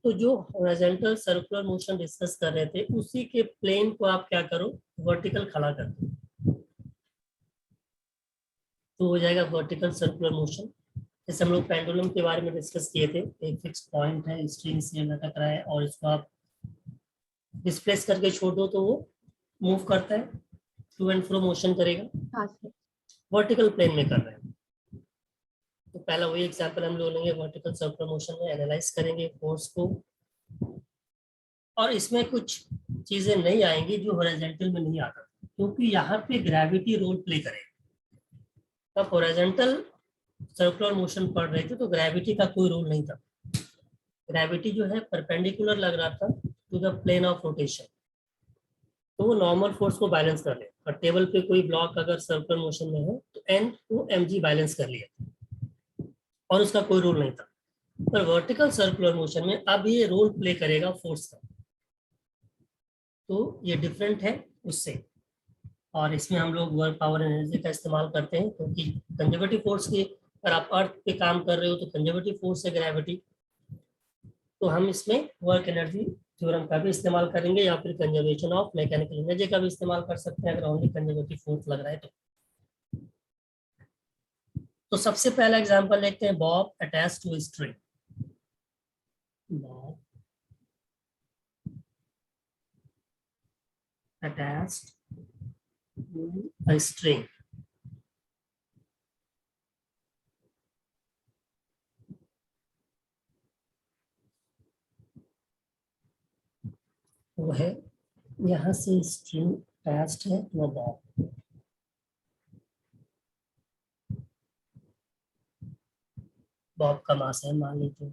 तो जो horizontal circular motion discuss कर रहे थे उसी के प्लेन को आप क्या करो, वर्टिकल खड़ा कर दो, तो हो जाएगा वर्टिकल सर्कुलर मोशन। जैसे हम लोग पेंडुलम के बारे में डिस्कस किए थे, एक फिक्स पॉइंट है, स्ट्रिंग से लटक रहा है और इसको आप डिस्प्लेस करके छोड़ दो तो वो मूव करता है, टू एंड फ्रो मोशन करेगा। हाँ सर। वर्टिकल प्लेन में कर रहे हैं, तो पहला वही एग्जांपल हम लोग लेंगे, वर्टिकल सर्कुलर मोशन में एनालाइज करेंगे फोर्स को, और इसमें कुछ चीजें नहीं आएंगी जो हॉरिजॉन्टल में नहीं आता, क्योंकि यहाँ पे ग्रेविटी रोल प्ले करेगा। तब हॉरिजॉन्टल सर्कुलर मोशन पढ़ रहे थे तो ग्रेविटी का कोई रोल नहीं था, ग्रेविटी जो है परपेंडिकुलर लग रहा था to the plane of rotation, तो वो नॉर्मल फोर्स को बैलेंस कर ले। और टेबल पे कोई ब्लॉक अगर सर्कुलर मोशन में है तो एन को एम जी बैलेंस कर लिया और उसका कोई रोल नहीं था। पर वर्टिकल सर्कुलर मोशन में अब ये रोल प्ले करेगा फोर्स का, तो ये डिफरेंट है उससे। और इसमें हम लोग वर्क पावर एनर्जी का इस्तेमाल करते हैं, क्योंकि कंजर्वेटिव फोर्स की, अगर आप अर्थ पे काम कर रहे हो तो कंजर्वेटिव फोर्स है ग्रेविटी, तो हम इसमें वर्क एनर्जी थ्योरम का भी इस्तेमाल करेंगे, या फिर कंजर्वेशन ऑफ मैकेनिकल एनर्जी का भी इस्तेमाल कर सकते हैं अगर ओनली कंजर्वेटिव फोर्स लग रहा है तो सबसे पहला एग्जांपल देखते हैं, bob attach to string. Bob attached to a string. वो है यहाँ से स्ट्रिंग अटैच्ड है टू अ बॉब, बॉब का मास है मान लीजिए।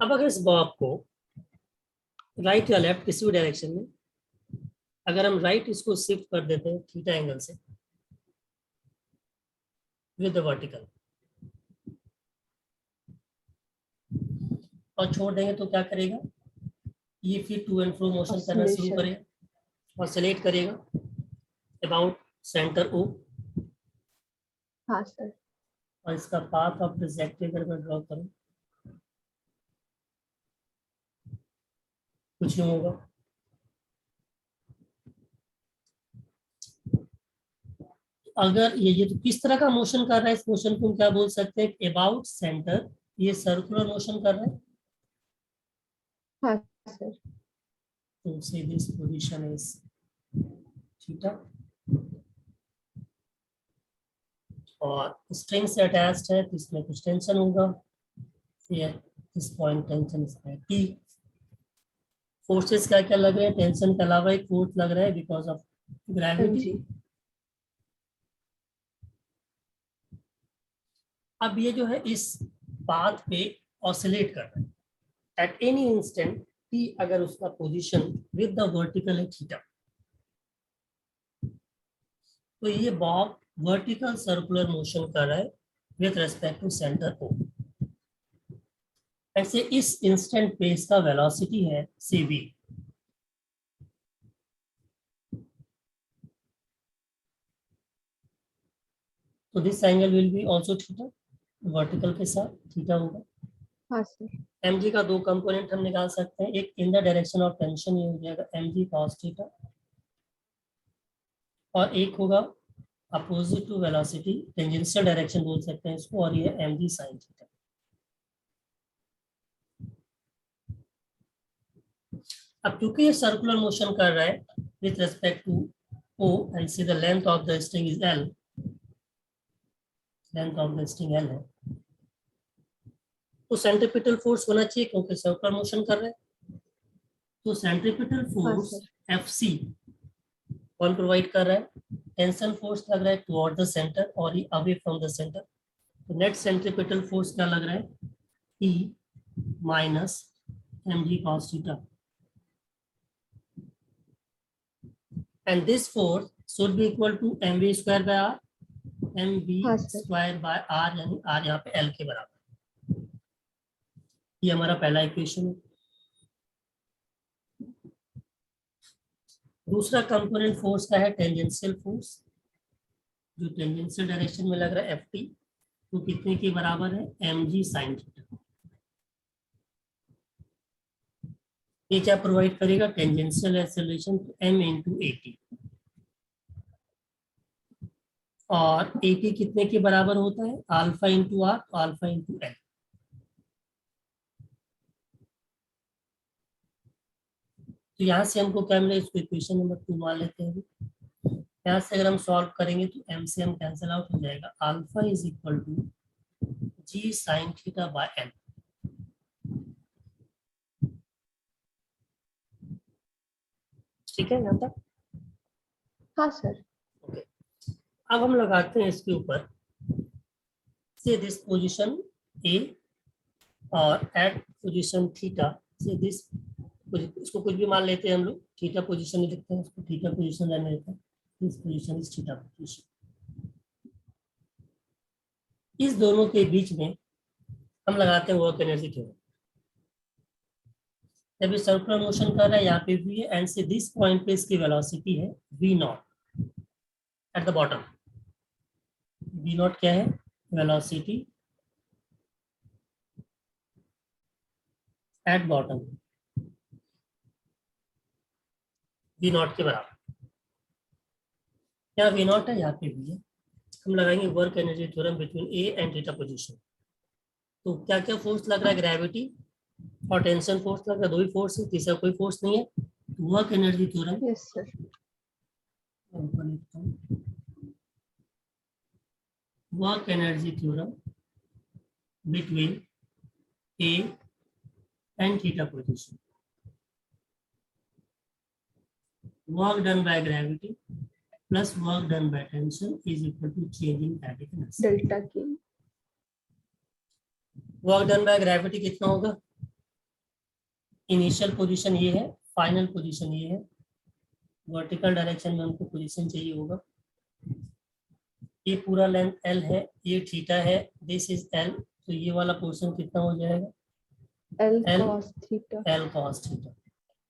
अब अगर इस बॉब को राइट या लेफ्ट किसी भी डायरेक्शन में, अगर हम राइट इसको शिफ्ट कर देते हैं थीटा एंगल से विद द वर्टिकल और छोड़ देंगे तो क्या करेगा, ये फिर टू एंड फ्रो मोशन करना शुरू Oscillation. करेगा, ऑसिलेट करेगा अबाउट सेंटर ओ। हाँ सर। और इसका पाथ ऑफ ट्रैजेक्टरी अगर मैं ड्रॉ करूं कुछ नहीं होगा। अगर ये तो किस तरह का मोशन कर रहा है, इस मोशन को हम क्या बोल सकते हैं, अबाउट सेंटर, ये सर्कुलर मोशन कर रहा है। हाँ सर। तो से दिस पोजीशन इज थीटा, और स्ट्रिंग से अटैच्ड है तो इसमें कुछ टेंशन होगा, फिर इस पॉइंट टेंशन इसमें टी। फोर्सेस क्या क्या लग रहे हैं, टेंशन के अलावा एक फोर्स लग रहा है बिकॉज ऑफ ग्रेविटी। जी। अब ये जो है इस पाथ पे ऑसिलेट कर रहा है एट एनी इंस्टेंट टी, अगर उसका पोजीशन विद द वर्टिकल है थीटा, तो ये बॉब वर्टिकल सर्कुलर मोशन कर रहा है with respect to centre O. ऐसे इस इंस्टेंट पे इसका वेलोसिटी है सी वी, तो this angle will be also theta, vertical के साथ थीटा होगा। हाँ सर। एम जी का दो कंपोनेंट हम निकाल सकते हैं, एक इन द डायरेक्शन ऑफ टेंशन, ये हो जाएगा एम जी कॉस थीटा, और एक होगा opposite to velocity, tangential direction बोल सकते हैं इसको, और ये एम जी साइन थीटा। अब क्योंकि ये सर्कुलर मोशन कर रहा है with respect to O and C the length of the string is L, length of the string L है, तो सेंट्रीपिटल फोर्स होना चाहिए क्योंकि सर्कुलर मोशन कर रहा है, तो सेंट्रीपिटल हाँ फोर्स सर। एफ सी कौन प्रोवाइड कर रहा है, टेंशन फोर्स लग रहा है टुवर्ड द सेंटर और ये अवे फ्रॉम द सेंटर, तो नेट सेंट्रीपिटल फोर्स क्या लग रहा है, E minus M G cos theta, and this force should be equal to mv square by r, mv हाँ सर। square by r, यानी r यहाँ पे l के बराबर। ये हमारा पहला इक्वेशन है। दूसरा कंपोनेंट फोर्स का है टेंजेंशियल फोर्स, जो टेंजेंशियल डायरेक्शन में लग रहा है एफ टी, तो कितने के बराबर है, एम जी साइन थीटा। ये क्या प्रोवाइड करेगा, tangential acceleration m into A T, और ए टी कितने के बराबर होता है, alpha into R, alpha into L. तो यहाँ से हमको क्या मिला, इसको इक्वेशन नंबर 2 मान लेते हैं। यहाँ से अगर हम सॉल्व करेंगे तो m से m कैंसिल आउट हो जाएगा, alpha is equal to g sine theta by n। ठीक है यहाँ तक? हाँ सर। ओके, अब हम लगाते हैं इसके ऊपर से दिस पोजीशन a और एट पोजीशन थीटा से दिस, इसको कुछ भी मान लेते हैं हम लोग, थीटा पोजीशन ही लिखते हैं, इसको थीटा पोजीशन रहने देते हैं, this position is theta position. इस दोनों के बीच में हम लगाते हैं वर्क एनर्जी थ्योरम। जब ये सर्कुलर मोशन कर रहा है, यहाँ पे v है, एंड से दिस पॉइंट पे इसकी वेलोसिटी है v not at the bottom. v not क्या है, velocity at bottom, v not के बराबर। यहाँ v नॉट है, यहाँ पे v है। हम लगाएंगे work energy theorem between a and theta position. तो क्या क्या फोर्स लग रहा है, ग्रेविटी और टेंशन फोर्स लग रहा है, दो ही फोर्स है, तीसरा कोई फोर्स नहीं है। Work energy theorem, yes sir. Work energy theorem between a and theta position. Work done by gravity plus work done by tension is equal to change in static energy. Delta की work done by gravity कितना होगा, initial position ये है, final position ये है, vertical direction में हमको position चाहिए होगा। ये पूरा लेंथ l है, ये थीटा है, दिस इज l, तो ये वाला पोर्शन कितना हो जाएगा, L L cos theta. l cos theta,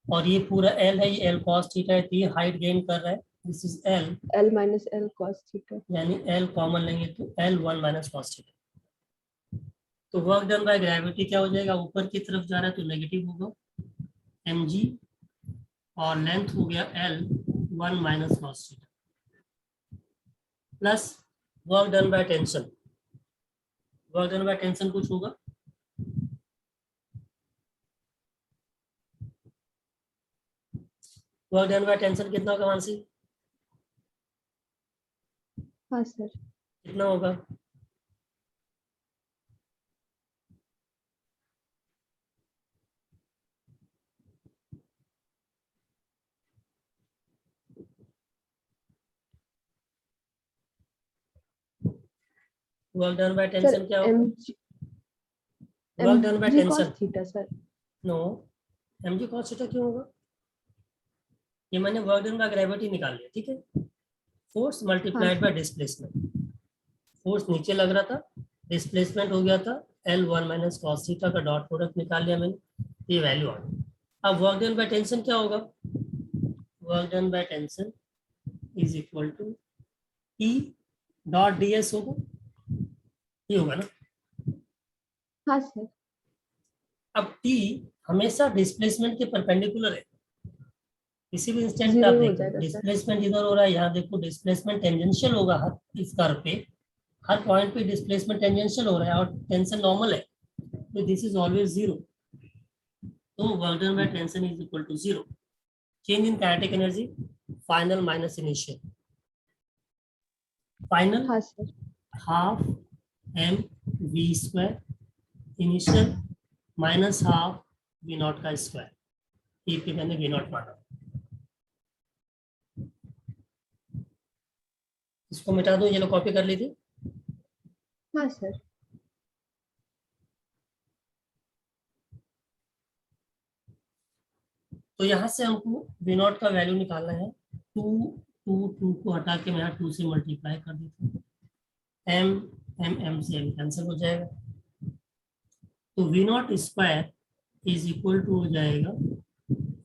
और ये पूरा l है, ये l cos थीटा है, तो ये हाइट गेन कर रहा है, this is l, L minus L cos theta. यानी l कॉमन लेंगे तो l 1 माइनस cos थीटा। तो वर्क डन बाय ग्रेविटी क्या हो जाएगा, ऊपर की तरफ जा रहा है तो नेगेटिव होगा mg, और लेंथ हो गया l 1 minus cos theta, plus work done by tension. Work done by tension कुछ होगा, वर्क डन बाय टेंशन कितना होगा मानसी, हाँ सर। कितना होगा, work done by sir tension क्या होगा, work done by mg tension, cos theta sir. No, mg cos theta क्यों होगा, ये मैंने वर्क डन बाय ग्रेविटी निकाल लिया, ठीक है, force multiplied by displacement. Force नीचे लग रहा था, डिस्प्लेसमेंट हो गया था L1 माइनस cos थीटा का डॉट प्रोडक्ट निकाल लिया मैंने, ये वैल्यू आ गई। अब वर्क डन बाय टेंशन क्या होगा, work done by tension is equal to E dot ds होगा, ये होगा ना। हाँ सर। अब T हमेशा डिस्प्लेसमेंट के परपेंडिकुलर है, किसी भी इंस्टेंट पे आप 0 हो देखो जाएगा सर। डिस्प्लेसमेंट इधर हो रहा है, यहाँ देखो डिस्प्लेसमेंट टेंजेंशियल होगा, हर इस कर्व पे हर पॉइंट पे डिस्प्लेसमेंट टेंजेंशियल हो रहा है और टेंशन नॉर्मल है, तो दिस इज ऑलवेज जीरो। तो work done by tension is equal to zero. Change in kinetic energy, final minus initial, final हाँ sir. Half m v square, initial minus half v not का square, ये पे मैंने v not माना, इसको मिटा दो, ये लो कॉपी कर लीजिए। हाँ सर। तो यहाँ से हमको v नॉट का वैल्यू निकालना है, 2 को हटा के मैं यहाँ 2 से मल्टीप्लाई कर देता हूँ, m से m कैंसिल हो जाएगा, तो v naught square is equal to हो जाएगा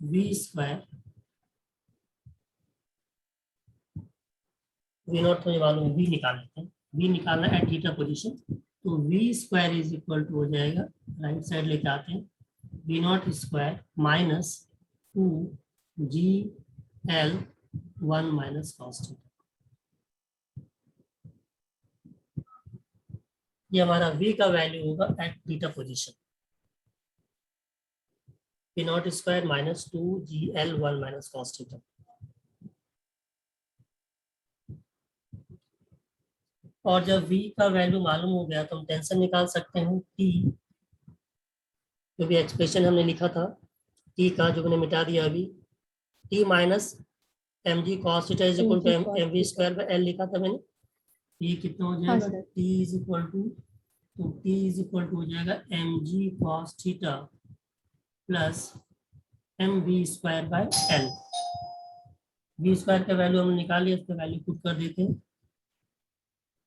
v स्क्वायर, v नॉट तो ये मालूम है, v निकाल लेते हैं, v निकालना है थीटा पोजीशन, तो v square is equal to हो जाएगा, राइट साइड लेके आते हैं, B naught square minus 2GL1 minus cos theta. ये हमारा v का वैल्यू होगा at theta position. B naught square minus 2GL1 minus cos theta. और जब v का वैल्यू मालूम हो गया तो हम टेंशन निकाल सकते हैं t, जो भी एक्सप्रेशन हमने लिखा था t का, जो मैंने मिटा दिया अभी, t minus mg cos theta is equal to mg cos mv theta। Square by l लिखा था मैंने। ये कितना हो हाँ जाएगा, sir. t is equal to, तो t इज इक्वल टू हो जाएगा mg cos theta plus mv square by l। v square का वैल्यू हमने निकाल लिया, इसका वैल्यू पुट कर देते हैं,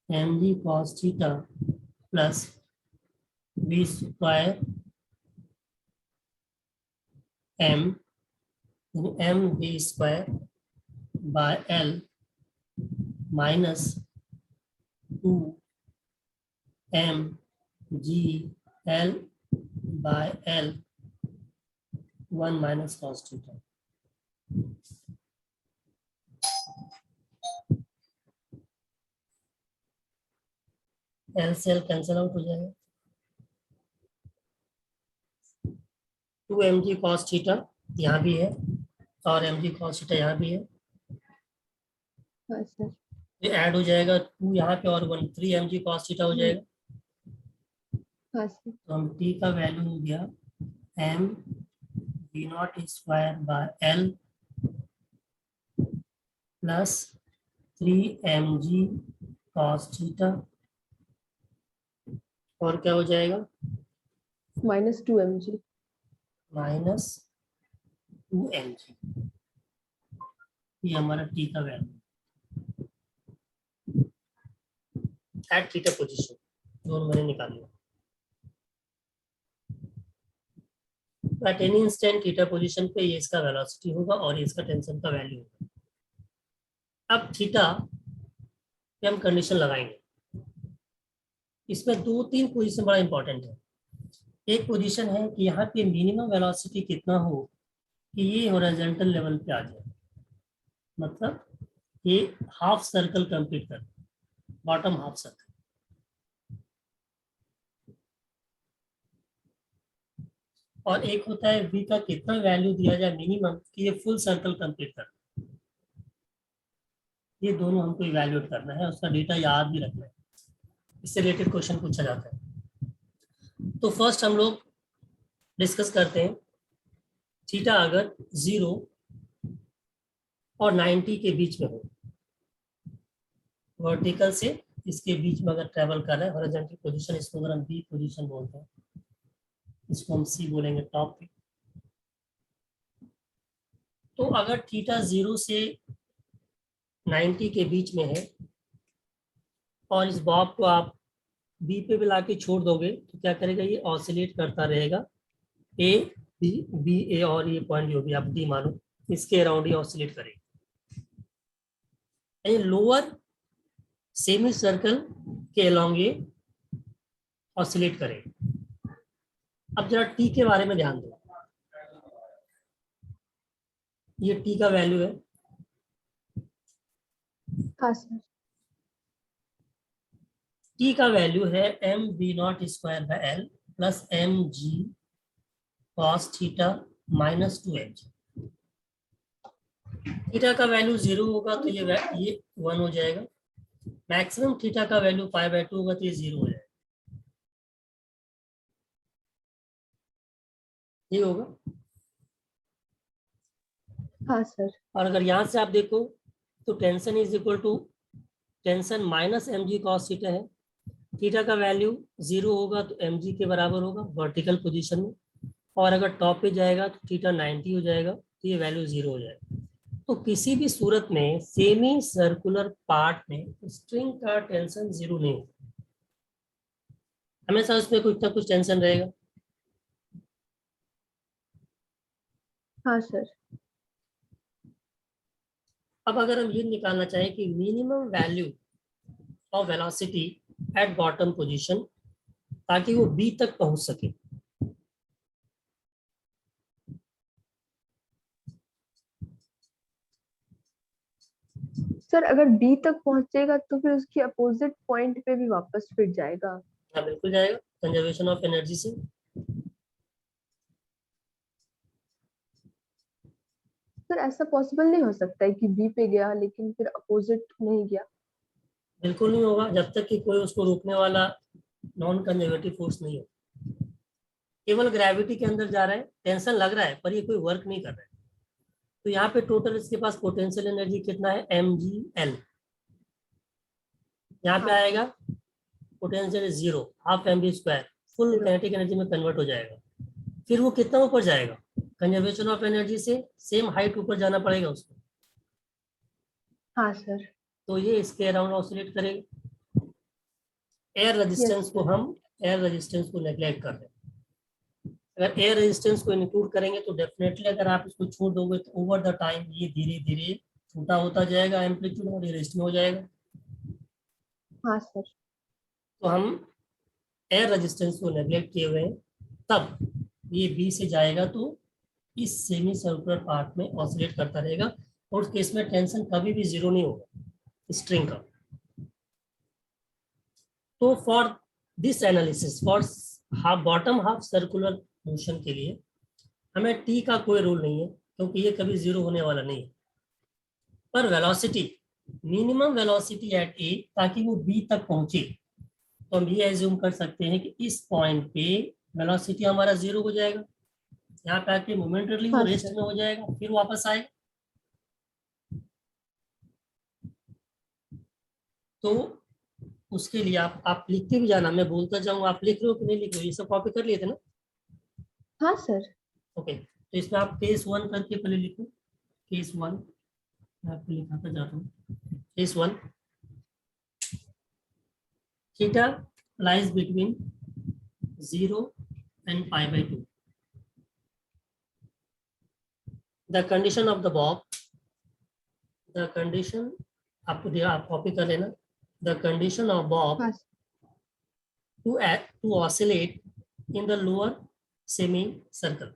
mg cos theta plus v square mv square by l minus 2mgl by l 1 minus cos theta. l से l cancel out हो जाएगा, 2mg cos थीटा यहाँ भी है और mg cos थीटा यहाँ भी है, हाँ सर। ये ऐड हो जाएगा, 2 यहाँ पे और 1, 3mg cos थीटा हो जाएगा। हाँ सर। तो हम t का वैल्यू हो गया m v naught square by l plus 3mg cos theta, और क्या हो जाएगा, माइनस 2mg। Minus 2mg। ये हमारा t का वैल्यू एट थीटा पोजीशन, जो मैंने निकाल लिया। At any instant theta position पे ये इसका वेलोसिटी होगा और ये इसका टेंशन का वैल्यू होगा। अब थीटा पे हम कंडीशन लगाएंगे, इसमें 2-3 पोजीशन बड़ा इंपॉर्टेंट है। एक पोजीशन है कि यहाँ पे मिनिमम वेलोसिटी कितना हो कि ये हॉरिजॉन्टल लेवल पे आ जाए, मतलब ये हाफ सर्कल कंप्लीट कर, बॉटम हाफ सर्कल। और एक होता है v का कितना वैल्यू दिया जाए मिनिमम कि ये फुल सर्कल कंप्लीट कर। ये दोनों हमको इवैल्यूएट करना है, उसका डेटा याद भी रखना है, इससे रिलेटेड क्वेश्चन पूछा जाता है। तो फर्स्ट हम लोग डिस्कस करते हैं, थीटा अगर 0 और 90 के बीच में हो, वर्टिकल से इसके बीच में अगर ट्रेवल कर रहा है हॉरिजॉन्टल पोजीशन, इसको अगर हम बी पोजीशन बोलते हैं, इसको हम सी बोलेंगे टॉप पे। तो अगर थीटा 0 से 90 के बीच में है और इस बॉब को आप बी पे भी लाके छोड़ दोगे तो क्या करेगा, ये ऑसिलेट करता रहेगा ए बी बी ए, और ये पॉइंट जो भी आप डी मानो, इसके अराउंड ये ऑसिलेट करेगा। लोअर सेमी सर्कल के अलोंग ये ऑसिलेट करेगा। अब जरा टी के बारे में ध्यान दो, ये टी का वैल्यू है, हाँ सर। टी का वैल्यू है M B naught square by L plus M G cos theta minus 2mg। Theta का वैल्यू 0 होगा तो ये 1 हो जाएगा, मैक्सिमम थीटा का वैल्यू π/2 होगा तो ये 0 हो जाएगा, ये होगा। हाँ सर। और अगर यहाँ से आप देखो तो tension is equal to tension minus mg cos theta है, थीटा का वैल्यू 0 होगा तो mg के बराबर होगा वर्टिकल पोजीशन में, और अगर टॉप पे जाएगा तो थीटा 90 हो जाएगा तो ये वैल्यू 0 हो जाएगा। तो किसी भी सूरत में सेमी सर्कुलर पार्ट में स्ट्रिंग का टेंशन 0 नहीं होगा, हमेशा उसमें कुछ ना कुछ टेंशन रहेगा। हाँ सर। अब अगर हम ये निकालना चाहें कि minimum value of velocity at bottom position, ताकि वो बी तक पहुंच सके, सर अगर बी तक पहुंचेगा तो फिर उसकी अपोजिट पॉइंट पे भी वापस फिर जाएगा। हाँ बिल्कुल जाएगा, कंजर्वेशन ऑफ एनर्जी से। सर ऐसा पॉसिबल नहीं हो सकता है कि बी पे गया लेकिन फिर अपोजिट नहीं गया। बिल्कुल नहीं होगा, जब तक कि कोई उसको रोकने वाला नॉन कंजर्वेटिव फोर्स नहीं हो। केवल ग्रेविटी के अंदर जा रहा है, टेंशन लग रहा है पर ये कोई वर्क नहीं कर रहा है। तो यहाँ पे टोटल इसके पास पोटेंशियल एनर्जी कितना है, mgl। यहाँ पे हाँ आएगा potential 0, half M B square, full sir. Kinetic energy में कन्वर्ट हो जाएगा। फिर वो कितना ऊपर जाएगा, कंजर्वेशन ऑफ एनर्जी से सेम हाइट ऊपर जाना पड़ेगा उसको। हाँ सर। तो ये इसके अराउंड ऑसिलेट करेगा। एयर यस रेजिस्टेंस को सर। हम एयर रेजिस्टेंस को नेग्लेक्ट कर रहे हैं। अगर एयर रेजिस्टेंस को इंक्लूड करेंगे तो डेफिनेटली अगर आप इसको छोड़ दोगे तो ओवर द टाइम ये धीरे धीरे छोटा होता जाएगा, एम्पलीट्यूड और रेस्ट में हो जाएगा। हाँ सर। तो हम एयर रेजिस्टेंस को नेग्लेक्ट किए हुए हैं, तब ये बी से जाएगा तो इस सेमी सर्कुलर पार्ट में ऑसिलेट करता रहेगा, और उस केस में टेंशन कभी भी जीरो नहीं होगा स्ट्रिंग का। तो for this analysis, for half bottom half circular motion के लिए हमें टी का कोई रूल नहीं है, क्योंकि ये कभी जीरो होने वाला नहीं है। पर वेलोसिटी, मिनिमम वेलोसिटी एट ए, ताकि वो बी तक पहुंचे, तो हम ये एज्यूम कर सकते हैं कि इस पॉइंट पे वेलोसिटी हमारा जीरो हो जाएगा। यहाँ पे आके मोमेंटली वो हाँ रेस्ट सर। में हो जाएगा, फिर वापस आएगा। तो उसके लिए आप लिख के भी जाना, मैं बोलता जाऊंगा, आप लिख रहे हो कि नहीं लिख रहे हो, ये सब कॉपी कर लिए थे ना। हाँ सर। ओके, तो इसमें आप केस 1 करके पहले लिखो। केस 1 मैं आपको लिखाता जाता हूँ। Case 1, theta lies between 0 and pi by 2. The condition of the bob, the condition, आपको दिया, आप कॉपी कर लेना। The condition of bob हाँ to oscillate in the lower semicircle.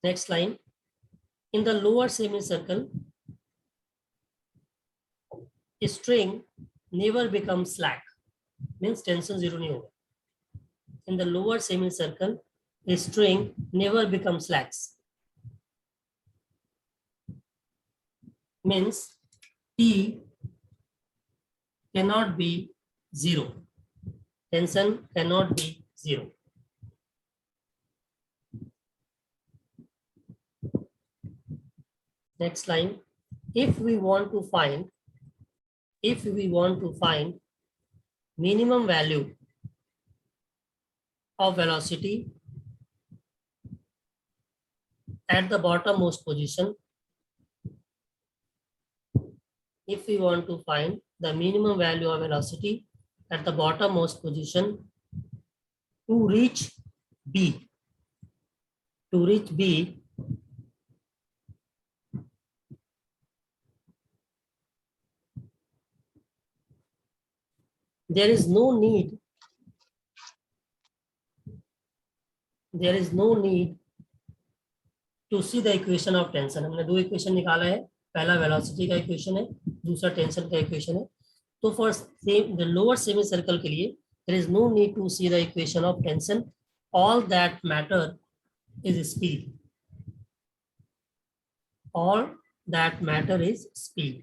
Next line, in the lower semicircle, string never becomes slack, means tension zero नहीं होगा. In the lower semicircle, a string never becomes lax, means T cannot be zero, tension cannot be zero. Next line, if we want to find minimum value of velocity at the bottommost position, if we want to find the minimum value of velocity at the bottommost position to reach B, there is no need to see the equation of tension. हमने दो equation निकाला है, पहला velocity का equation है, दूसरा tension का equation है। तो for the lower semi circle के लिए there is no need to see the equation of tension. All that matter is speed. All that matter is speed.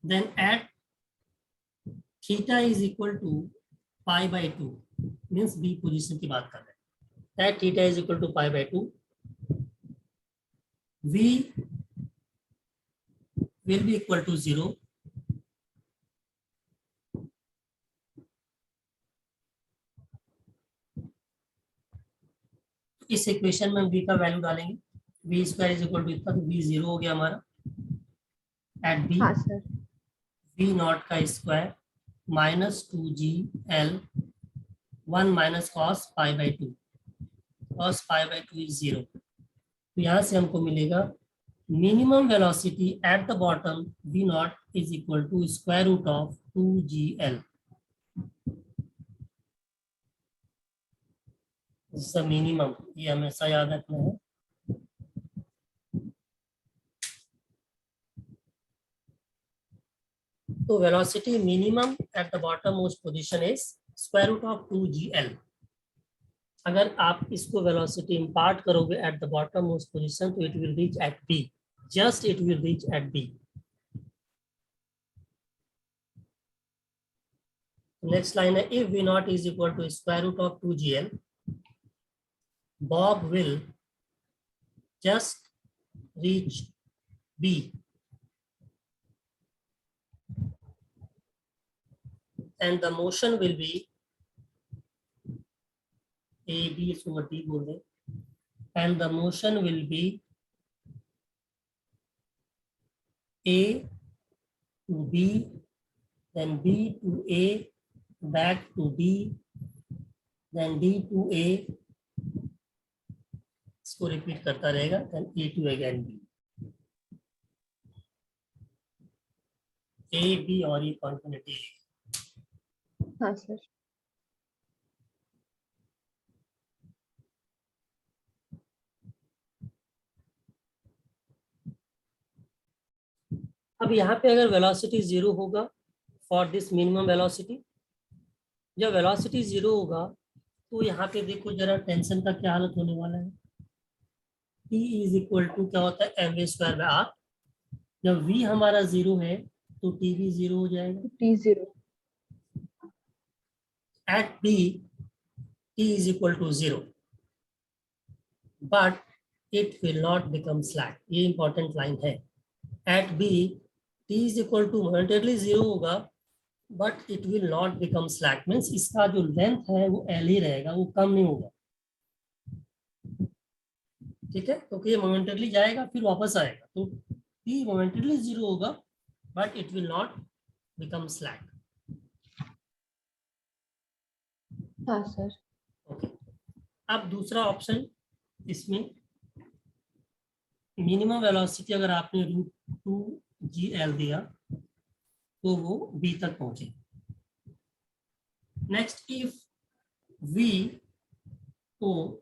Then at theta is equal to pi by 2, means B position की बात कर रहे हैं। At theta is equal to pi by 2, V will be equal to 0. इस equation में V का value डालेंगे, V square is equal to इतना, तो V 0 हो गया हमारा। एट B, हाँ सर। V नॉट का square -2GL 1 minus cos pi by 2, cos pi by 2 is 0। तो यहाँ से हमको मिलेगा minimum velocity at the bottom v naught is equal to square root of 2gl. This is the minimum. ये हमेशा याद रखना है. तो velocity minimum at the bottommost position is square root of 2gl. अगर आप इसको velocity impart करोगे at the bottommost position, तो it will reach at b. Just it will reach at b. Next line है, if v naught is equal to square root of 2gl, Bob will just reach b. And the motion will be a, b is over d बोल दें. And the motion will be a to b, then b to a, back to d, then d to a. इसको repeat करता रहेगा. Then a to again b. a, b और ये Confinity है. हाँ sir. अब यहाँ पे अगर वेलोसिटी जीरो होगा फॉर दिस मिनिमम वेलोसिटी, जब वेलोसिटी जीरो होगा तो यहाँ पे देखो जरा टेंशन का क्या हालत होने वाला है. T इज इक्वल टू क्या होता है M V square by R. जब v हमारा जीरो है तो टी भी जीरो हो जाएगा. T0. At b t is equal to 0, but it will not become slack. ये important line है. At b t is equal to momentarily 0 होगा, but it will not become slack. Means इसका जो length है वो L ही रहेगा, वो कम नहीं होगा. ठीक है, क्योंकि ये momentarily जाएगा फिर वापस आएगा, तो t momentarily 0 होगा, but it will not become slack. हाँ सर. ओके. अब दूसरा ऑप्शन, इसमें मिनिमम वेलोसिटी अगर आपने √2gl दिया तो वो b तक पहुंचे. Next, if v o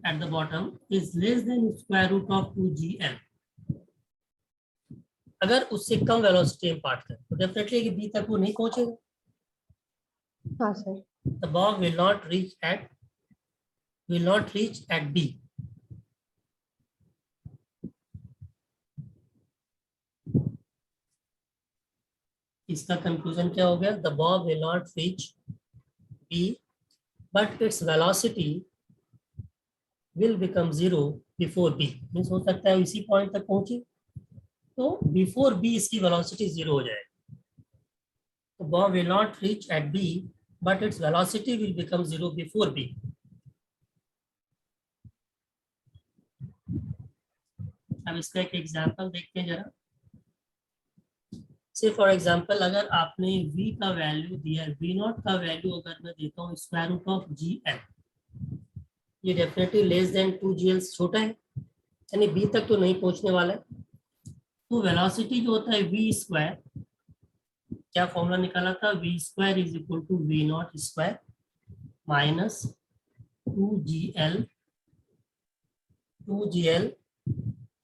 at the bottom is less than square root of 2gl, अगर उससे कम वेलोसिटी इम्पार्ट करें तो डेफिनेटली b तक वो नहीं पहुंचेगा. हाँ sir. The ball will not reach at b. इसका कंक्लूजन क्या हो गया? The ball will not reach b, but its velocity will become 0 before b. Means हो सकता है इसी पॉइंट तक पहुंचे तो बिफोर b इसकी वेलोसिटी 0 हो जाएगी. The ball will not reach at b, but its velocity will become 0 before b. अब इसका एक एग्जांपल देखते हैं जरा. से फॉर एग्जांपल अगर आपने v का वैल्यू दिया है, v नॉट का वैल्यू अगर मैं देता हूँ स्क्वायर रूट ऑफ gl, ये डेफिनेटली लेस देन 2gl छोटा है, यानी b तक तो नहीं पहुंचने वाला है. तो वेलोसिटी जो होता है v स्क्वायर, क्या फॉर्मूला निकाला था? v square is equal to v naught square minus 2gl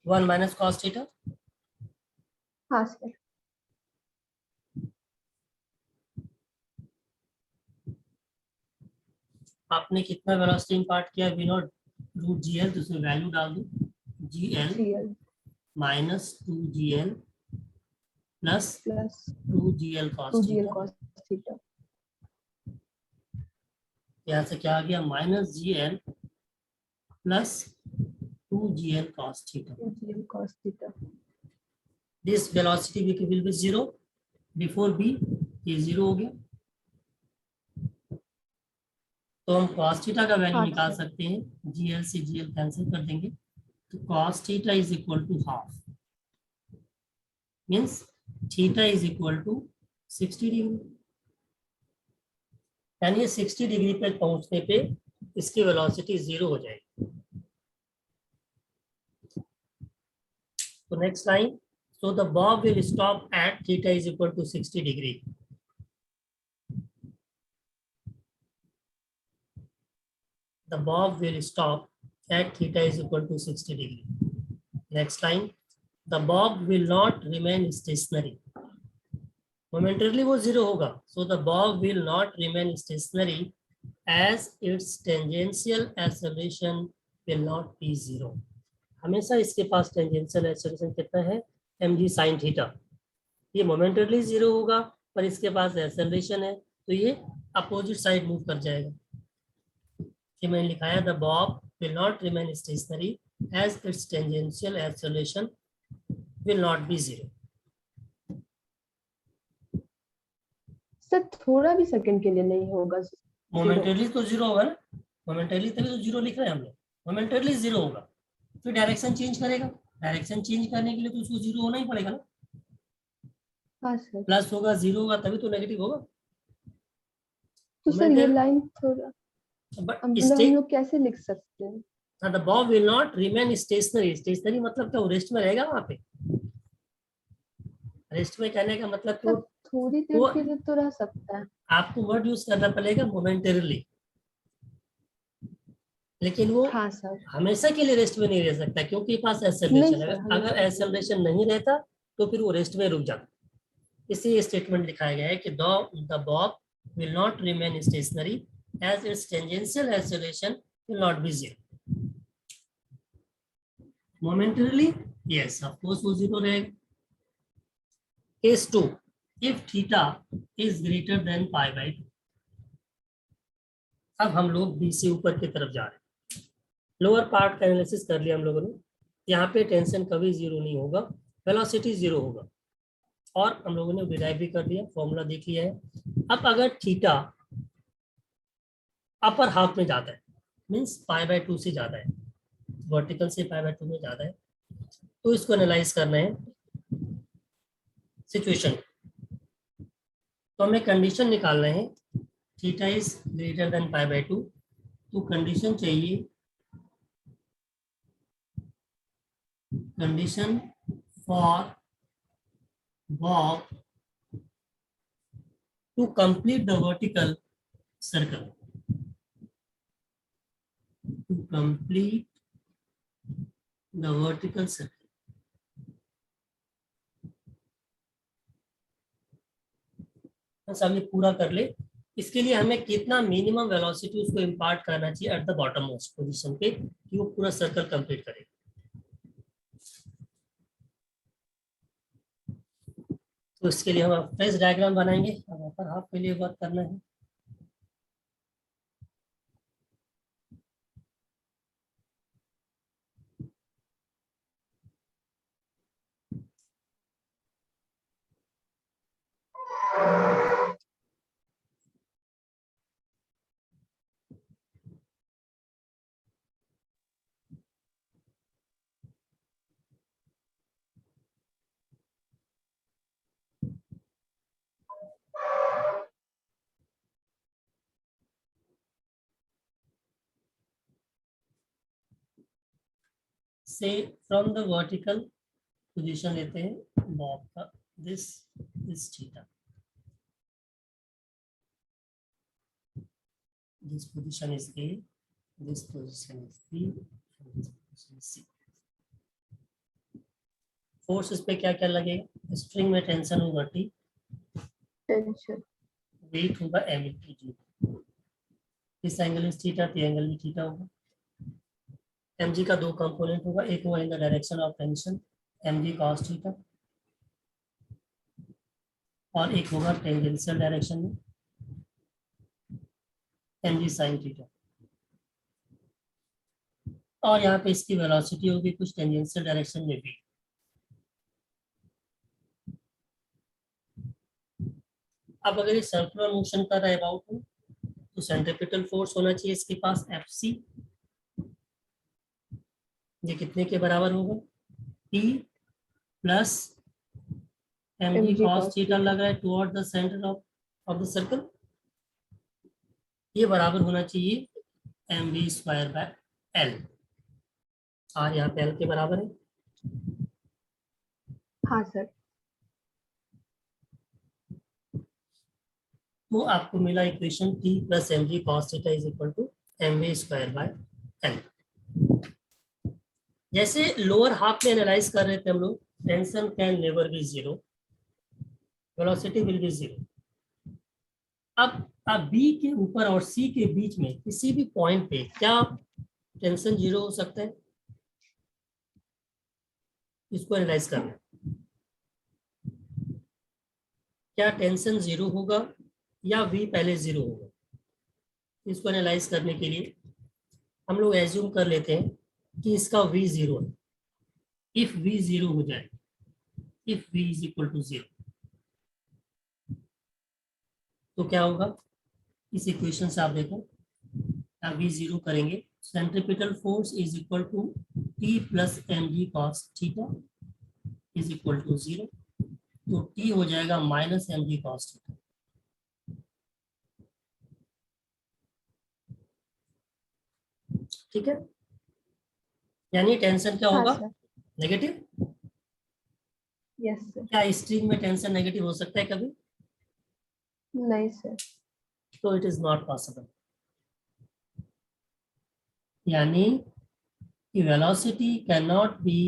1 minus cos theta. हाँ सर. आपने कितना वेलोसिटी इम्पार्ट किया? v नॉट √gl, तो उसमें वैल्यू डाल दो gl GL minus 2gl plus plus 2gl cos 2GL theta. cos theta. यहाँ से क्या आ गया? Minus gl plus 2gl cos theta. 2GL cos theta. This velocity will be 0 before b. ये 0 हो गया तो हम cos थीटा का वैल्यू निकाल सकते हैं. gl से gl कैंसिल कर देंगे तो cos theta is equal to half. Means theta is equal to 60 degree. यानी 60 डिग्री पे पहुंचने पे इसकी वेलोसिटी 0 हो जाएगी. So next line. So the bob will stop at theta is equal to 60 degree. The bob will stop at theta is equal to 60 degree. Next line. The bob will not remain stationary. Momentarily वो zero होगा. So the bob will not remain stationary as its tangential acceleration will not be zero. हमेशा इसके पास tangential acceleration कितना है, mg sin theta. ये momentarily zero होगा पर इसके पास एक्सेलरेशन है तो ये अपोजिट साइड मूव कर जाएगा. कि मैंने लिखा है the bob will not remain stationary as its tangential acceleration will not be zero. Sir थोड़ा भी सेकंड के लिए नहीं होगा. मोमेंटरली तो जीरो होगा ना, मोमेंटरली तभी तो जीरो लिख रहे हैं हम लोग. मोमेंटरली जीरो होगा फिर डायरेक्शन चेंज करेगा. डायरेक्शन चेंज करने के लिए तो उसको जीरो होना ही पड़ेगा ना. हाँ सर. प्लस होगा जीरो होगा तभी तो नेगेटिव होगा. तो सर ये लाइन थोड़ा बट हम लोग कैसे लिख सकते हैं? The bob will not remain stationary. Stationary मतलब क्या, वो रेस्ट में रहेगा वहां पे. रेस्ट में कहने का मतलब सर थोड़ी देर के लिए तो रह सकता है. आपको वर्ड यूज करना पड़ेगा मोमेंटरीली. लेकिन वो हाँ सर. हमेशा के लिए रेस्ट में नहीं रह सकता क्योंकि पास एक्सेलरेशन है. अगर एक्सेलरेशन नहीं रहता तो फिर वो रेस्ट में रुक जाता. इसी स्टेटमेंट दिखाया गया है कि the bob will not remain stationary as its tangential acceleration will not be zero. Momentarily yes of course वो जीरो रहेगा. Case 2, if theta is greater than pi by 2. अब हम लोग बी से ऊपर की तरफ जा रहे हैं. लोअर पार्ट का एनालिसिस कर लिया हम लोगों ने. यहाँ पे टेंशन कभी जीरो नहीं होगा, वेलोसिटी जीरो होगा और हम लोगों ने डिराइव भी कर दिया, फॉर्मूला देख लिया है. अब अगर थीटा अपर हाफ में जाता है मीन्स पाई बाय 2 से ज्यादा है, वर्टिकल से पाई बाय 2 में ज्यादा है, तो इसको एनालाइज करना है सिचुएशन. तो हमें कंडीशन निकालना है theta is greater than pi by 2. तो कंडीशन चाहिए, condition for bob to complete the vertical circle. To complete the vertical circle. सब ये पूरा कर ले. इसके लिए हमें कितना मिनिमम वेलोसिटी उसको इम्पार्ट करना चाहिए at the bottom most position पे कि वो पूरा सर्कल कंप्लीट करे. तो इसके लिए हम फेस डायग्राम बनाएंगे. अब अपर हाफ के लिए वर्क करना है. से फ्रॉम द वर्टिकल पोजीशन लेते हैं बॉब का. This is theta. This position is A, this position is B, this position is C. Force इस पे क्या क्या लगेगा? स्ट्रिंग में टेंशन होगा टी, टेंशन वेट होगा एम इंटू जी. इस एंगल इज थीटा, तो एंगल भी थीटा होगा. mg का दो कंपोनेंट होगा, एक होगा in the direction of tension mg cos theta और एक होगा टेंजेंशियल डायरेक्शन में mg sin थीटा. और यहाँ पे इसकी वेलोसिटी होगी कुछ टेंजेंशियल डायरेक्शन में भी. अब अगर ये सर्कुलर मोशन कर रहा है अबाउट में तो सेंट्रीपिटल फोर्स होना चाहिए इसके पास Fc. ये कितने के बराबर होगा? P plus mg cos theta लग रहा है toward the centre of the circle. ये बराबर होना चाहिए mv स्क्वायर बाय l. और यहाँ पे l के बराबर है. हाँ सर। तो आपको मिला equation t plus M G cos theta is equal to M V square by L. जैसे लोअर हाफ में एनालाइज कर रहे थे हम लोग, tension can never be zero, velocity will be zero. अब बी के ऊपर और सी के बीच में किसी भी पॉइंट पे क्या टेंशन जीरो हो सकता है, इसको एनालाइज करना है। क्या टेंशन जीरो होगा या वी पहले जीरो होगा, इसको एनालाइज करने के लिए हम लोग एज्यूम कर लेते हैं कि इसका वी जीरो है। इफ वी जीरो हो जाए, if V is equal to zero, तो क्या होगा, इस इक्वेशन से आप देखो, वी जीरो करेंगे, centripetal force is equal to T plus M G cos theta is equal to zero. तो टी हो जाएगा minus M G cos theta. ठीक है, यानी टेंशन क्या हाँ होगा, सर। नेगेटिव। Yes sir. क्या स्ट्रिंग में टेंशन नेगेटिव हो सकता है कभी? नहीं सर। तो इट इज नॉट पॉसिबल। यानी कि velocity can not be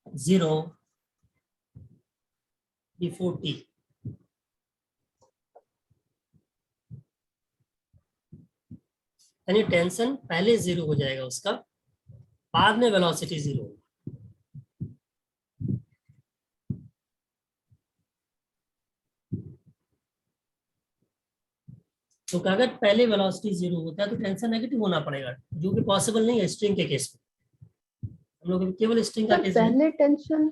zero before T. यानी टेंशन पहले जीरो हो जाएगा उसका, बाद में वेलोसिटी जीरो होगी। तो अगर पहले वेलोसिटी जीरो होता है तो टेंशन नेगेटिव होना पड़ेगा, जो कि पॉसिबल नहीं है स्ट्रिंग के केस में। हम लोग केवल स्ट्रिंग का सर केस है। पहले टेंशन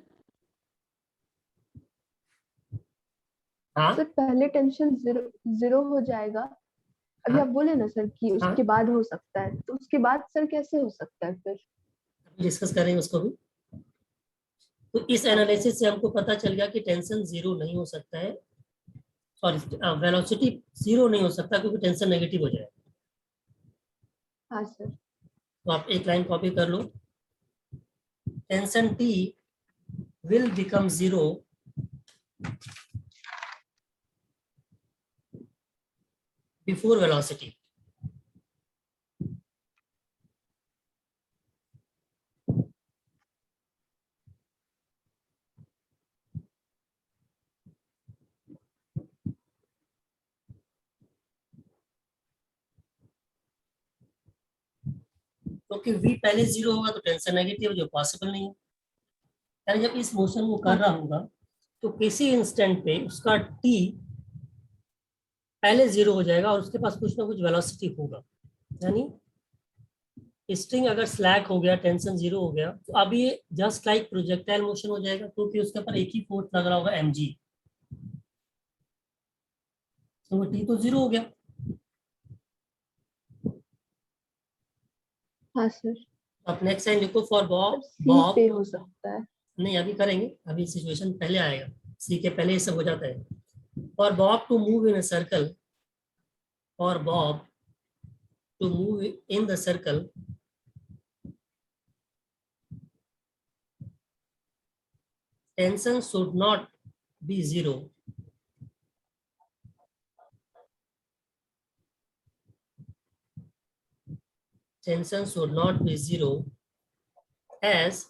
हाँ सर पहले टेंशन जीरो जीरो हो जाएगा। अभी हाँ आप बोले ना सर कि उसके हाँ, बाद हो सकता है, तो उसके बाद सर कैसे हो सकता है फिर? डिस्कस करेंगे उसको भी। तो इस हाँ सर। एनालिसिस से हमको पता चल गया कि टेंशन जीरो नहीं हो सकता है, सॉरी वेलोसिटी जीरो नहीं हो सकता क्योंकि टेंशन नेगेटिव हो जाएगा। हाँ सर। तो आप एक लाइन कॉपी कर लो, tension T will become zero before velocity. क्योंकि v पहले जीरो होगा तो टेंशन नेगेटिव, जो पॉसिबल नहीं है। यानी जब इस मोशन को कर हाँ रहा होगा तो किसी इंस्टेंट पे उसका t पहले जीरो हो जाएगा और उसके पास कुछ ना कुछ वेलोसिटी होगा। यानी स्ट्रिंग अगर स्लैक हो गया, टेंशन जीरो हो गया, तो अब ये जस्ट लाइक प्रोजेक्टाइल मोशन हो जाएगा, क्योंकि उसके ऊपर एक ही फोर्स लग रहा होगा mg, तो वो t तो जीरो हो गया। हाँ सर। अब नेक्स्ट लाइन लिखो, for sir bob C bob पे टू, हो सकता है। नहीं अभी करेंगे, अभी सिचुएशन पहले आएगा, सी के पहले ये सब हो जाता है। For bob to move in a circle, for bob to move in the circle, tension should not be zero. Tension should not be zero as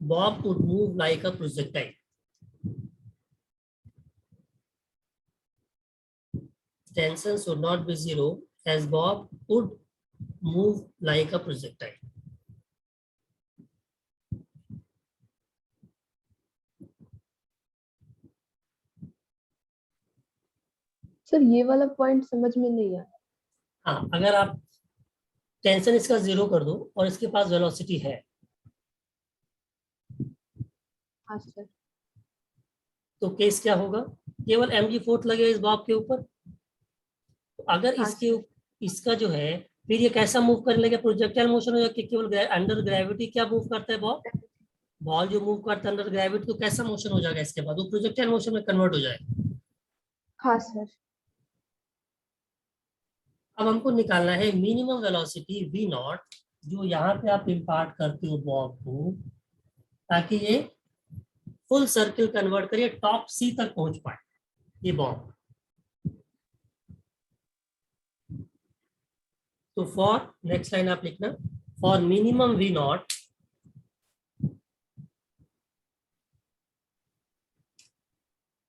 Bob would move like a projectile. Tension should not be zero as Bob would move like a projectile. Sir ये वाला point समझ में नहीं आया। हाँ, अगर आप tension इसका जीरो कर दो और इसके पास वेलोसिटी है, हाँ सर। तो केस क्या होगा, केवल mg फोर्स लगेगा इस बॉब के ऊपर। तो अगर हाँ इसके सर। इसका जो है, फिर ये कैसा मूव करने लगे, प्रोजेक्टाइल मोशन हो जाए, केवल अंडर ग्रेविटी क्या मूव करता है बॉब, बॉल जो मूव करता है अंडर ग्रेविटी, तो कैसा मोशन हो जाएगा इसके बाद, वो प्रोजेक्टाइल मोशन में कन्वर्ट हो जाएगा। हाँ सर। अब हमको निकालना है मिनिमम वेलोसिटी v नॉट, जो यहाँ पे आप इम्पार्ट करते हो बॉब को, ताकि ये फुल सर्किल कन्वर्ट करिए, टॉप सी तक पहुंच पाए ये बॉम्ब। तो फॉर नेक्स्ट लाइन आप लिखना, for minimum V naught,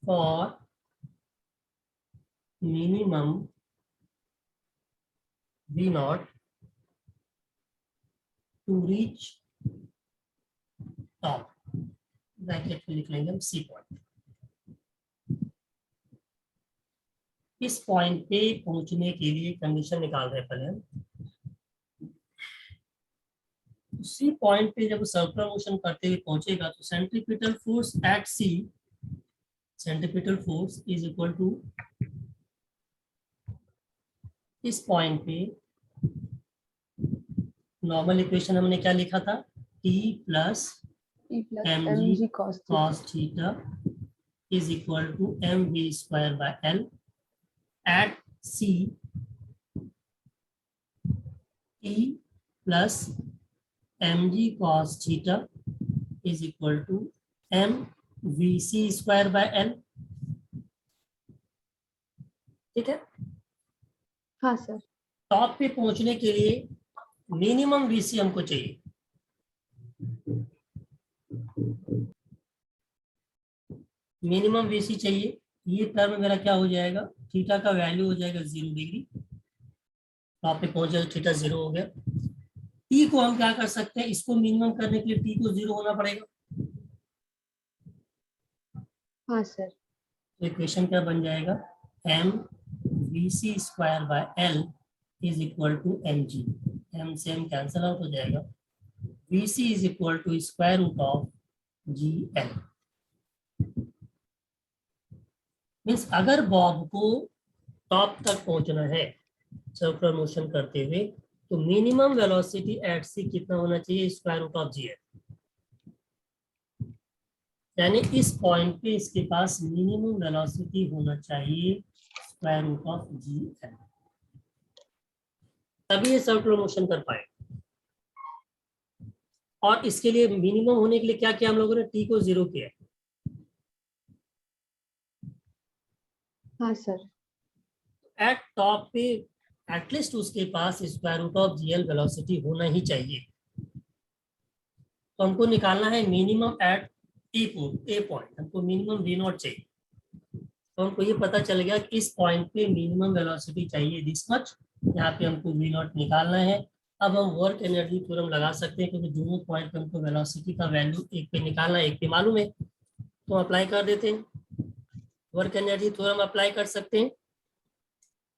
for minimum V naught to reach top, bracket में लिख लेंगे हम सी पॉइंट। इस पॉइंट पे पहुंचने के लिए कंडीशन निकाल रहे हैं पहले हम। सी पॉइंट पे जब सर्कुलर मोशन करते हुए पहुंचेगा तो centripetal force at C, centripetal force is equal to, इस पॉइंट पे नॉर्मल इक्वेशन हमने क्या लिखा था, T plus E plus mg mg cos theta. cos theta is equal to mv square by l at c, T plus mg cos theta is equal to mvc square by l। ठीक है, हाँ sir. Top पे पहुंचने के लिए minimum VC हमको चाहिए, minimum VC चाहिए। ये टर्म मेरा क्या हो जाएगा, थीटा का वैल्यू हो जाएगा 0 डिग्री, टॉप पे पहुंच जाएगा, थीटा 0 हो गया। टी को हम क्या कर सकते हैं, इसको मिनिमम करने के लिए टी को 0 होना पड़ेगा। हाँ सर। तो इक्वेशन क्या बन जाएगा, M V C square by L is equal to M G, M से एम कैंसल आउट हो जाएगा, V C is equal to square root of G L. Means अगर बॉब को टॉप तक पहुंचना है सर्कुलर मोशन करते हुए तो मिनिमम वेलोसिटी एट सी कितना होना चाहिए, square root of G L. यानी इस पॉइंट पे इसके पास मिनिमम वेलोसिटी होना चाहिए square root of G L, तभी ये सर्कुलर मोशन कर पाए। और इसके लिए मिनिमम होने के लिए क्या किया हम लोगों ने, टी को 0 किया। हाँ सर। एट टॉप पे एटलीस्ट उसके पास square root of G L velocity होना ही चाहिए। तो हमको निकालना है मिनिमम एट ए पॉइंट, हमको मिनिमम वी नॉट चाहिए। तो हमको ये पता चल गया कि इस पॉइंट पे मिनिमम वेलोसिटी चाहिए दिस मच, यहाँ पे हमको वी नॉट निकालना है। अब हम वर्क एनर्जी थ्योरम लगा सकते हैं क्योंकि दोनों पॉइंट पे हमको वेलोसिटी का वैल्यू एक पे निकालना है, एक पे मालूम है, तो अप्लाई कर देते हैं, वर्क एनर्जी थ्योरम अप्लाई कर सकते हैं।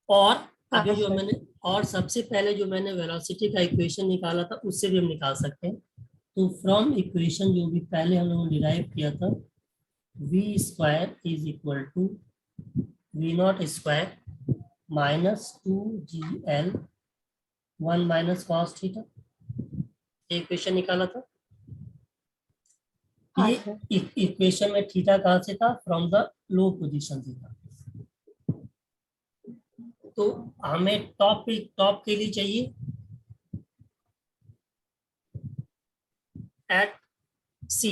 और अभी जो मैंने, और सबसे पहले जो मैंने वेलोसिटी का इक्वेशन निकाला था उससे भी हम निकाल सकते हैं। तो फ्रॉम इक्वेशन जो भी पहले हम लोगों ने डिराइव किया था, v square is equal to V naught square minus 2gl 1 minus cos theta, equation निकाला था। हाँ ये सर। इक्वेशन में थीटा कहाँ से था, फ्रॉम द लो पोजीशन से था। तो हमें टॉप के लिए चाहिए एट सी,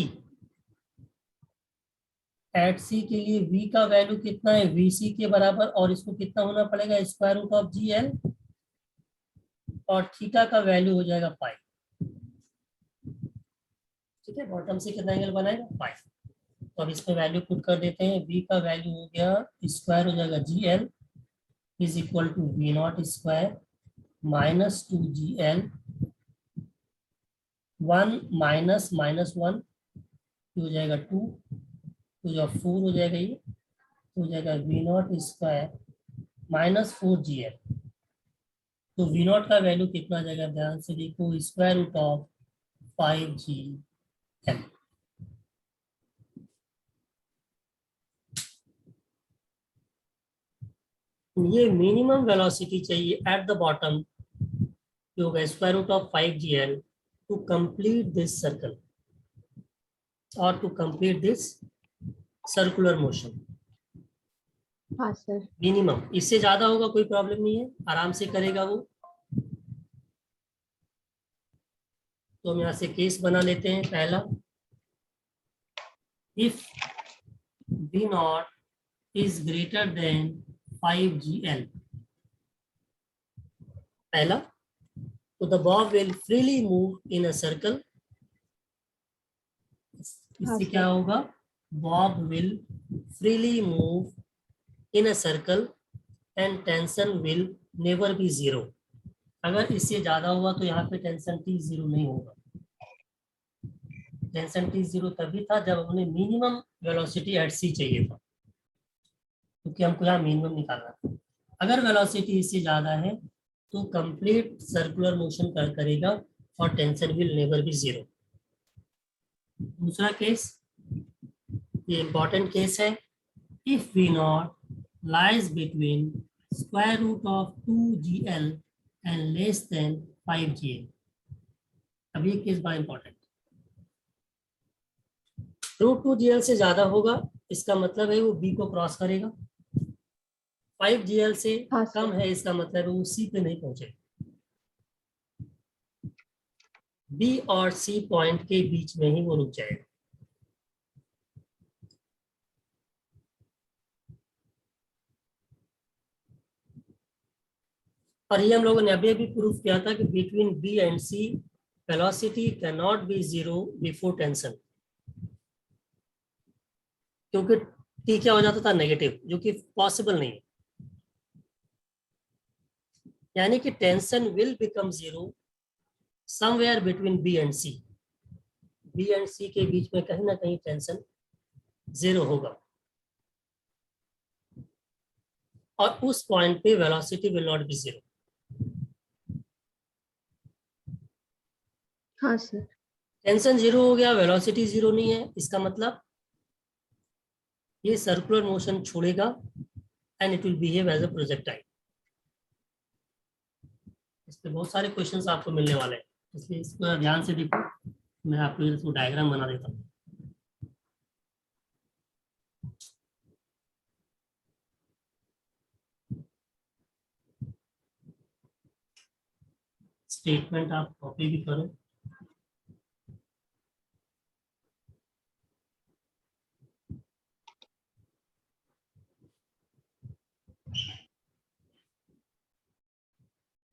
एट सी के लिए v का वैल्यू कितना है, vc के बराबर, और इसको कितना होना पड़ेगा, square root of G L, और थीटा का वैल्यू हो जाएगा पाई। ठीक है, बॉटम से कितना एंगल बनाएगा, पाई। तो अब इसमें वैल्यू पुट कर देते हैं, v का वैल्यू हो गया, स्क्वायर हो जाएगा G L is equal to V naught square minus 2gl 1 minus minus 1 हो जाएगा 2, तो जो 4 हो जाएगा, ये हो जाएगा we naught square minus 4gl। तो वी नॉट का वैल्यू कितना आ जाएगा, ध्यान से देखो, स्क्वायर रूट ऑफ 5gl। ये मिनिमम वेलोसिटी चाहिए एट द बॉटम, जो होगा square root of 5gl to complete this circle और to complete this circular motion. हाँ सर। मिनिमम, इससे ज्यादा होगा कोई प्रॉब्लम नहीं है, आराम से करेगा वो। तो हम यहाँ से केस बना लेते हैं पहला, if v naught is greater than 5gl. पहला, तो the bob will freely move in a circle. इससे क्या होगा? Bob will freely move in a circle and tension will never be zero. अगर इससे ज्यादा हुआ तो यहाँ पे टेंशन T जीरो नहीं होगा. टेंशन T जीरो तभी था जब हमने मिनिमम वेलोसिटी एट सी चाहिए था, क्योंकि हमको यहाँ मिनिमम निकालना था. अगर वेलोसिटी इससे ज्यादा है तो कंप्लीट सर्कुलर मोशन करेगा और tension will never be zero. दूसरा केस, ये इंपॉर्टेंट केस है. If V naught lies between square root of 2gl and less than 5gl. अब ये केस बड़ा इंपॉर्टेंट. रूट 2gl से ज्यादा होगा, इसका मतलब है वो बी को क्रॉस करेगा. 5gl से कम है, इसका मतलब है वो सी पे नहीं पहुंचेगा. बी और सी पॉइंट के बीच में ही वो रुक जाएगा. और ये हम लोगों ने अभी अभी प्रूफ किया था कि between B and C velocity can not be zero before tension, क्योंकि टी क्या हो जाता था? नेगेटिव, जो कि पॉसिबल नहीं है. यानी कि tension will become zero somewhere between B and C. B and C के बीच में कहीं ना कहीं टेंशन जीरो होगा, और उस पॉइंट पे velocity will not be zero. हाँ सर. टेंशन जीरो हो गया, वेलोसिटी जीरो नहीं है, इसका मतलब ये सर्कुलर मोशन छोड़ेगा and it will behave as a projectile. इस पे बहुत सारे क्वेश्चंस आपको मिलने वाले हैं, इसलिए इसको ध्यान से देखो. मैं आपको इसको डायग्राम बना देता हूँ. स्टेटमेंट आप कॉपी भी करो.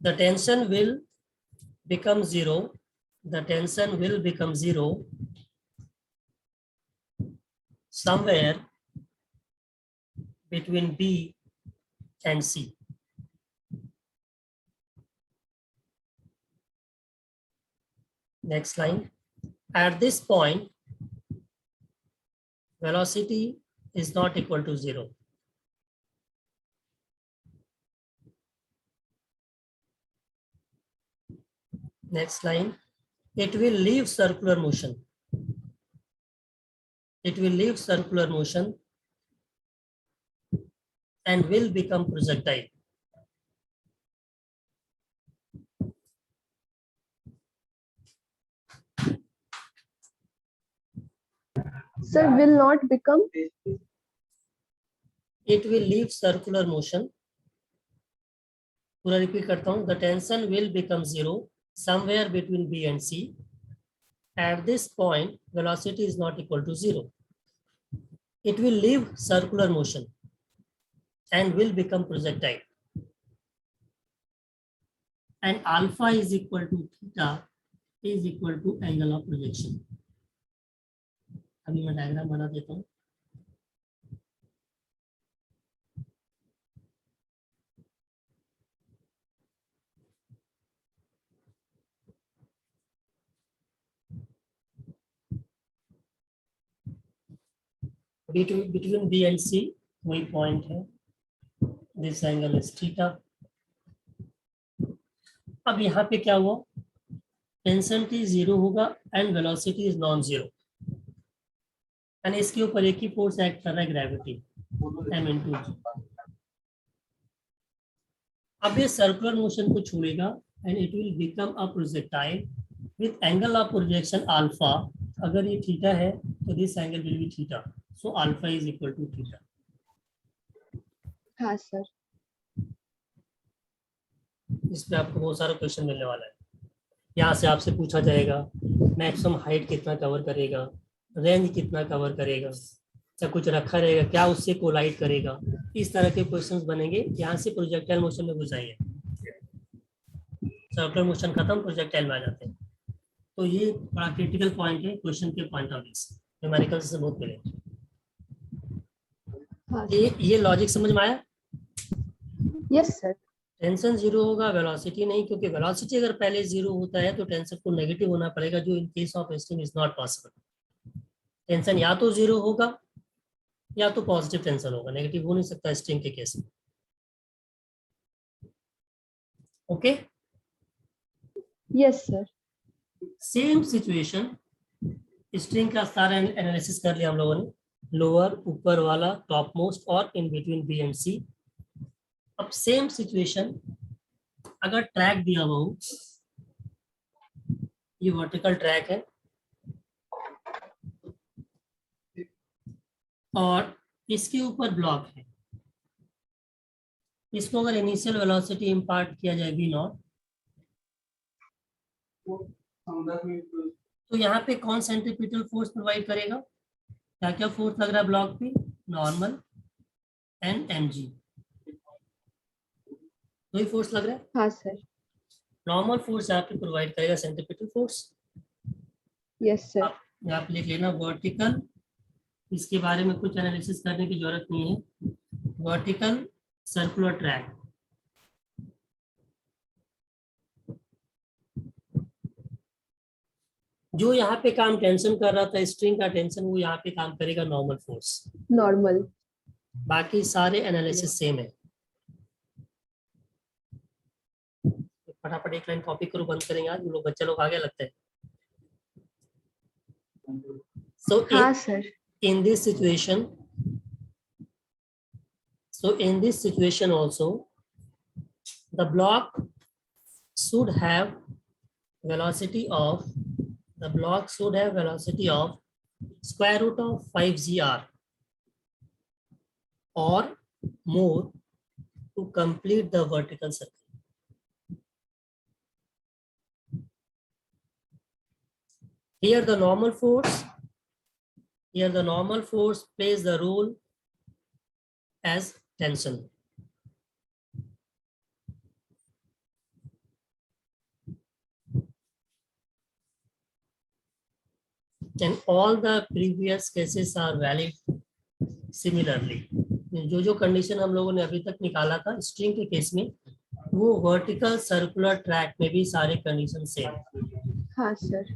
The tension will become zero. The tension will become zero somewhere between B and C. Next line. At this point, velocity is not equal to zero. Next line. It will leave circular motion. It will leave circular motion and will become projectile. Sir, will not become. It will leave circular motion. पूरा repeat करता हूँ. The tension will become zero somewhere between B and C. At this point, velocity is not equal to zero. It will leave circular motion and will become projectile. And alpha is equal to theta is equal to angle of projection. अभी मैं diagram बना देता हूँ. Between B and C वही point है. This angle is theta. अब यहाँ पे क्या हुआ? टेंशन T जीरो होगा and velocity is non zero, and इसके ऊपर एक ही फोर्स एक्ट कर रहा है, ग्रेविटी, m/g. अब ये सर्कुलर मोशन को छोड़ेगा and it will become a projectile with angle of projection alpha. अगर ये थीटा है तो this angle will be theta, so alpha is equal to theta. हाँ सर. इस पे आपको बहुत सारा क्वेश्चन मिलने वाला है. यहाँ से आपसे पूछा जाएगा मैक्सिमम हाइट कितना कवर करेगा, रेंज कितना कवर करेगा, या कुछ रखा रहेगा क्या उससे कोलाइड करेगा, इस तरह के क्वेश्चंस बनेंगे। यहाँ से प्रोजेक्टाइल मोशन में घुस जाएंगे, सर्कुलर मोशन खत्म, प्रोजेक्टाइल में आ जाते हैं। तो ये बड़ा क्रिटिकल पॉइंट है क्वेश्चन के पॉइंट ऑफ व्यू से, न्यूमेरिकल से बहुत मिले। हाँ ये लॉजिक समझ में आया? Yes sir. टेंशन जीरो होगा, वेलोसिटी नहीं, क्योंकि वेलोसिटी अगर पहले जीरो होता है तो टेंशन को नेगेटिव होना पड़ेगा, जो in case of string is not possible. Tension या तो जीरो होगा या तो पॉजिटिव टेंशन होगा, नेगेटिव हो नहीं सकता स्ट्रिंग के केस में। Okay, yes sir. Same situation, string का सारा एनालिसिस कर लिया हम लोगों ने, लोअर, ऊपर वाला, टॉप मोस्ट और इन बिटवीन बी एंड सी। अब सेम सिचुएशन अगर ट्रैक दिया हुआ हो, ये वर्टिकल ट्रैक है और इसके ऊपर ब्लॉक है, इसको अगर इनिशियल वेलोसिटी इम्पार्ट किया जाए v नॉट, तो यहाँ पे कौन सेंट्रीपिटल फोर्स प्रोवाइड करेगा? क्या क्या फोर्स लग रहा है ब्लॉक पे? नॉर्मल एंड mg, वही फोर्स लग रहा है। हाँ सर। नॉर्मल फोर्स यहाँ पे प्रोवाइड करेगा सेंट्रीपिटल फोर्स। Yes sir. आप यहाँ पे लिख लेना वर्टिकल, इसके बारे में कुछ एनालिसिस करने की जरूरत नहीं है। वर्टिकल सर्कुलर ट्रैक, जो यहाँ पे काम टेंशन कर रहा था स्ट्रिंग का टेंशन, वो यहाँ पे काम करेगा नॉर्मल फोर्स। नॉर्मल। बाकी सारे एनालिसिस सेम है। फटाफट एक लाइन कॉपी करो, बंद करेंगे आज, लोग बच्चे लोग आगे लगते हैं। So हाँ sir. in this situation, also the block should have velocity of square root of 5gr or more to complete the vertical circle. Here the normal force plays the role as tension. And all the previous cases are valid similarly. जो condition हम लोगों ने अभी तक निकाला था string के case में, वो वर्टिकल सर्कुलर ट्रैक में भी सारे कंडीशन सेम। हाँ सर।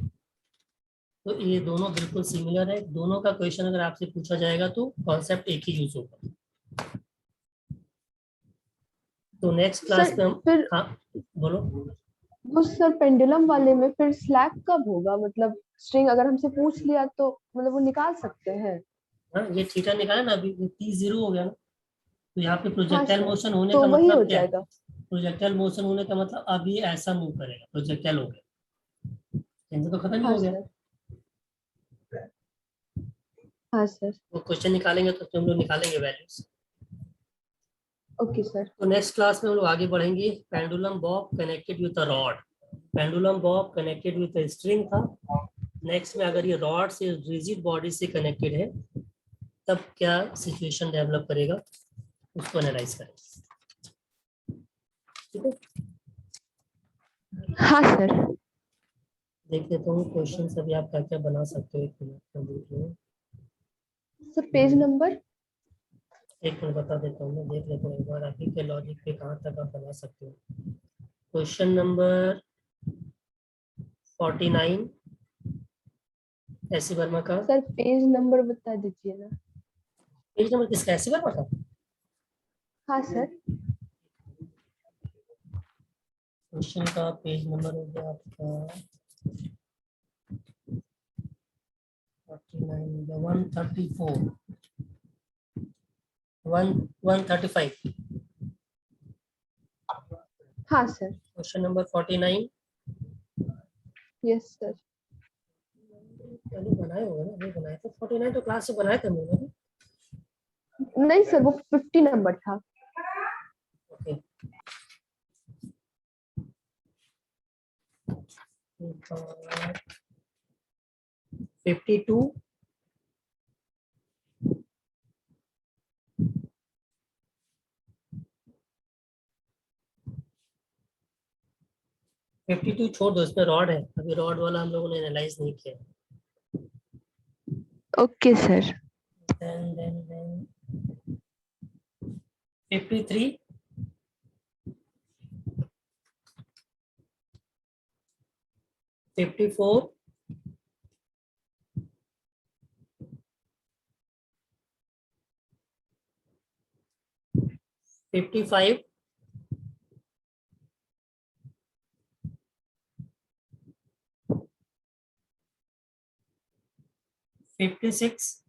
तो ये दोनों बिल्कुल सिमिलर है। दोनों का क्वेश्चन अगर आपसे पूछा जाएगा तो कॉन्सेप्ट एक ही यूज होगा। तो नेक्स्ट क्लास में हम, फिर हाँ बोलो। वो सर पेंडुलम वाले में फिर स्लैक कब होगा? मतलब स्ट्रिंग अगर हमसे पूछ लिया तो मतलब वो निकाल सकते हैं? हाँ, ये थीटा निकाला ना, अभी t जीरो हो गया ना, तो यहाँ पे हाँ प्रोजेक्टाइल सर, मोशन होने तो का वही हो मतलब क्या है? जाएगा। प्रोजेक्टाइल मोशन होने का मतलब अब ये ऐसा मूव करेगा, प्रोजेक्टाइल हो गया, टेंशन तो खत्म ही हाँ हो गया। सर। हाँ सर। वो क्वेश्चन निकालेंगे तो हम लोग निकालेंगे वैल्यूज। Okay sir. तो नेक्स्ट क्लास में हम लोग आगे बढ़ेंगे। Pendulum Bob connected with a rod, pendulum Bob connected with a string था। नेक्स्ट में अगर ये रॉड से रिजिड बॉडी से कनेक्टेड है तब क्या सिचुएशन डेवलप करेगा, उसको एनालाइज करेंगे। ठीक है, हाँ सर। देख लेता हूँ क्वेश्चन अभी आप क्या क्या बना सकते हो। एक मिनट में देख लो, सर पेज नंबर। एक मिनट बता देता हूँ, मैं देख लेता हूँ एक बार आप ही के लॉजिक पे कहाँ तक आप बना सकते हो। क्वेश्चन नंबर 49 ऐसी वर्मा का। सर पेज नंबर बता दीजिए ना। पेज नंबर किसका, ऐसी वर्मा का? हाँ सर। क्वेश्चन का पेज नंबर हो गया आपका 49, 134, 135। हाँ sir. Question number 49 yes sir. पहले बनाए होगा ना, नहीं बनाए तो 49 तो क्लास से बनाए थे मैंने। नहीं सर, वो 50 नंबर था। ओके, 52 52 छोड़ दो, इसमें रॉड है, अभी रॉड वाला हम लोगों ने एनालाइज नहीं किया। Okay sir. then 53, 54, 55, 56,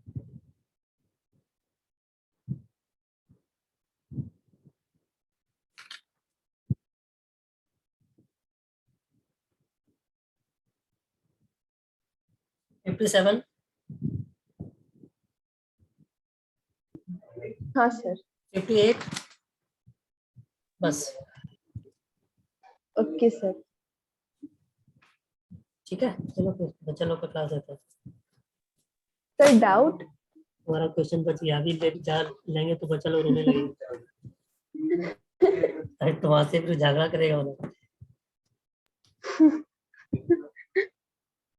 57, हाँ सर। 58, बस। Okay sir. ठीक है, चलो फिर बच्चा लोग का क्लास है। Sir doubt. हमारा क्वेश्चन बच गया, अभी ले चार लेंगे तो बच्चा लोग रोने लगेगा। अरे तो वहां से फिर झगड़ा करेगा वो लोग।